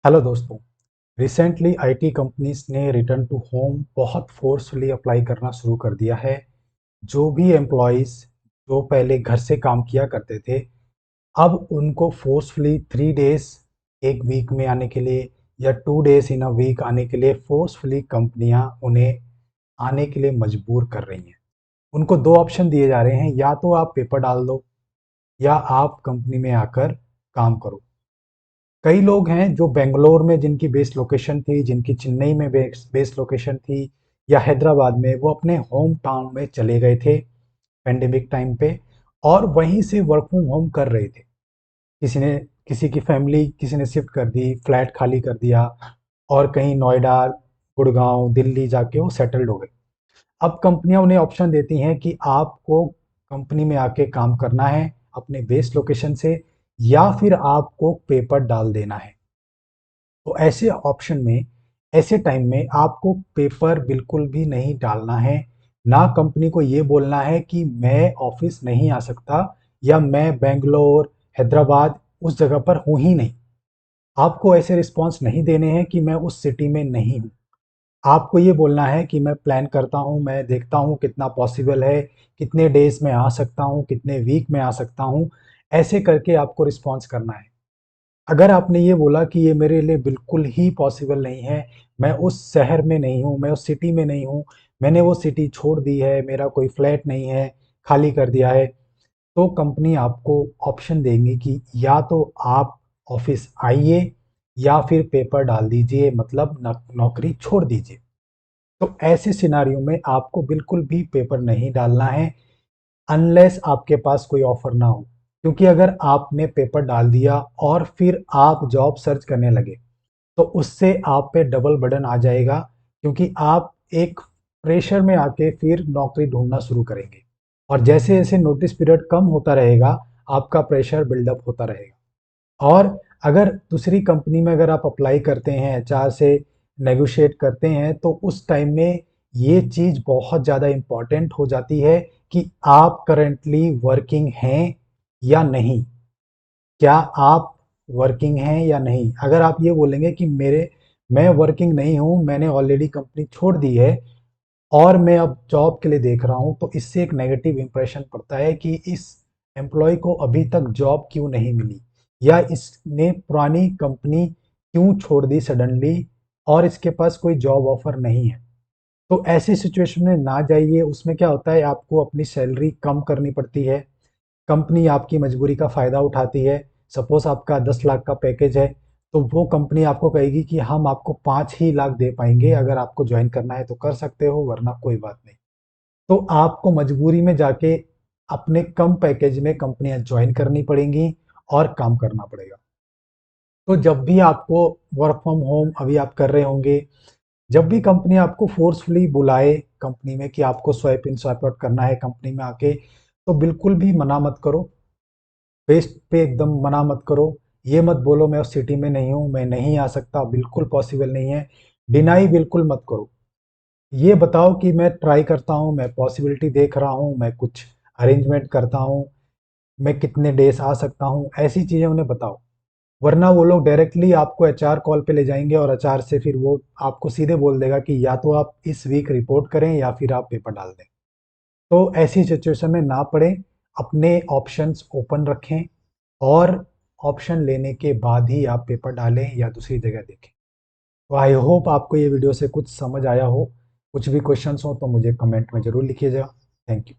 Hello दोस्तों। Recently IT companies ने return to home बहुत फोर्सफुली अप्लाई करना शुरू कर दिया है। जो भी एम्प्लॉयज़ जो पहले घर से काम किया करते थे, अब उनको फोर्सफुली 3 डेज एक वीक में आने के लिए या 2 डेज इन अ वीक आने के लिए फोर्सफुली कंपनियां उन्हें आने के लिए मजबूर कर रही हैं। उनको दो ऑप्शन दिए जा रहे हैं, या तो आप पेपर डाल दो या आप कंपनी में आकर काम करो। कई लोग हैं जो बेंगलोर में जिनकी बेस लोकेशन थी, जिनकी चेन्नई में बेस लोकेशन थी या हैदराबाद में, वो अपने होम टाउन में चले गए थे पेंडेमिक टाइम पे और वहीं से वर्क फ्रॉम होम कर रहे थे। किसी ने किसी की फैमिली किसी ने शिफ्ट कर दी, फ्लैट खाली कर दिया और कहीं नोएडा, गुड़गांव, दिल्ली जाके वो सेटल्ड हो गए। अब कंपनियां उन्हें ऑप्शन देती हैं कि आपको कंपनी में आके काम करना है अपने बेस लोकेशन से, या फिर आपको पेपर डाल देना है। तो ऐसे ऑप्शन में, ऐसे टाइम में आपको पेपर बिल्कुल भी नहीं डालना है। ना कंपनी को ये बोलना है कि मैं ऑफिस नहीं आ सकता या मैं बेंगलोर, हैदराबाद उस जगह पर हूँ ही नहीं। आपको ऐसे रिस्पॉन्स नहीं देने हैं कि मैं उस सिटी में नहीं हूँ। आपको ये बोलना है कि मैं प्लान करता हूँ, मैं देखता हूँ कितना पॉसिबल है, कितने डेज में आ सकता हूँ, कितने वीक में आ सकता हूँ। ऐसे करके आपको रिस्पॉन्स करना है। अगर आपने ये बोला कि ये मेरे लिए बिल्कुल ही पॉसिबल नहीं है, मैं उस शहर में नहीं हूँ, मैं उस सिटी में नहीं हूँ, मैंने वो सिटी छोड़ दी है, मेरा कोई फ्लैट नहीं है, खाली कर दिया है, तो कंपनी आपको ऑप्शन देंगी कि या तो आप ऑफिस आइए या फिर पेपर डाल दीजिए, मतलब नौकरी छोड़ दीजिए। तो ऐसे सिनारियों में आपको बिल्कुल भी पेपर नहीं डालना है अनलेस आपके पास कोई ऑफर ना हो। क्योंकि अगर आपने पेपर डाल दिया और फिर आप जॉब सर्च करने लगे, तो उससे आप पे डबल बर्डन आ जाएगा, क्योंकि आप एक प्रेशर में आके फिर नौकरी ढूंढना शुरू करेंगे। और जैसे जैसे नोटिस पीरियड कम होता रहेगा, आपका प्रेशर बिल्डअप होता रहेगा। और अगर दूसरी कंपनी में अगर आप अप्लाई करते हैं, एचआर से नेगोशिएट करते हैं, तो उस टाइम में ये चीज़ बहुत ज़्यादा इम्पॉर्टेंट हो जाती है कि आप करेंटली वर्किंग हैं या नहीं। क्या आप वर्किंग हैं या नहीं? अगर आप ये बोलेंगे कि मैं वर्किंग नहीं हूँ, मैंने ऑलरेडी कंपनी छोड़ दी है और मैं अब जॉब के लिए देख रहा हूँ, तो इससे एक नेगेटिव इंप्रेशन पड़ता है कि इस एम्प्लॉय को अभी तक जॉब क्यों नहीं मिली, या इसने पुरानी कंपनी क्यों छोड़ दी सडनली और इसके पास कोई जॉब ऑफर नहीं है। तो ऐसी सिचुएशन में ना जाइए। उसमें क्या होता है, आपको अपनी सैलरी कम करनी पड़ती है, कंपनी आपकी मजबूरी का फ़ायदा उठाती है। सपोज़ आपका 10 लाख का पैकेज है, तो वो कंपनी आपको कहेगी कि हम आपको 5 ही लाख दे पाएँगे, अगर आपको जॉइन करना है तो कर सकते हो, वरना कोई बात नहीं। तो आपको मजबूरी में जाके अपने कम पैकेज में कंपनियाँ जॉइन करनी पड़ेंगी और काम करना पड़ेगा। तो जब भी आपको वर्क फ्रॉम होम अभी आप कर रहे होंगे, जब भी कंपनी आपको फोर्सफुली बुलाए कंपनी में कि आपको स्वाइप इन स्वाइप आउट करना है कंपनी में आके, तो बिल्कुल भी मना मत करो। फेस पे एकदम मना मत करो। ये मत बोलो मैं उस सिटी में नहीं हूँ, मैं नहीं आ सकता, बिल्कुल पॉसिबल नहीं है। डिनाई बिल्कुल मत करो। ये बताओ कि मैं ट्राई करता हूँ, मैं पॉसिबिलिटी देख रहा हूँ, मैं कुछ अरेंजमेंट करता हूँ, मैं कितने डेज आ सकता हूँ, ऐसी चीज़ें उन्हें बताओ। वरना वो लोग डायरेक्टली आपको एचआर कॉल पे ले जाएंगे और एचआर से फिर वो आपको सीधे बोल देगा कि या तो आप इस वीक रिपोर्ट करें या फिर आप पेपर डाल दें। तो ऐसी सिचुएशन में ना पड़े, अपने ऑप्शंस ओपन रखें और ऑप्शन लेने के बाद ही आप पेपर डालें या दूसरी जगह देखें। तो आई होप आपको ये वीडियो से कुछ समझ आया हो। कुछ भी क्वेश्चंस हो तो मुझे कमेंट में ज़रूर लिखिएगा। Thank you.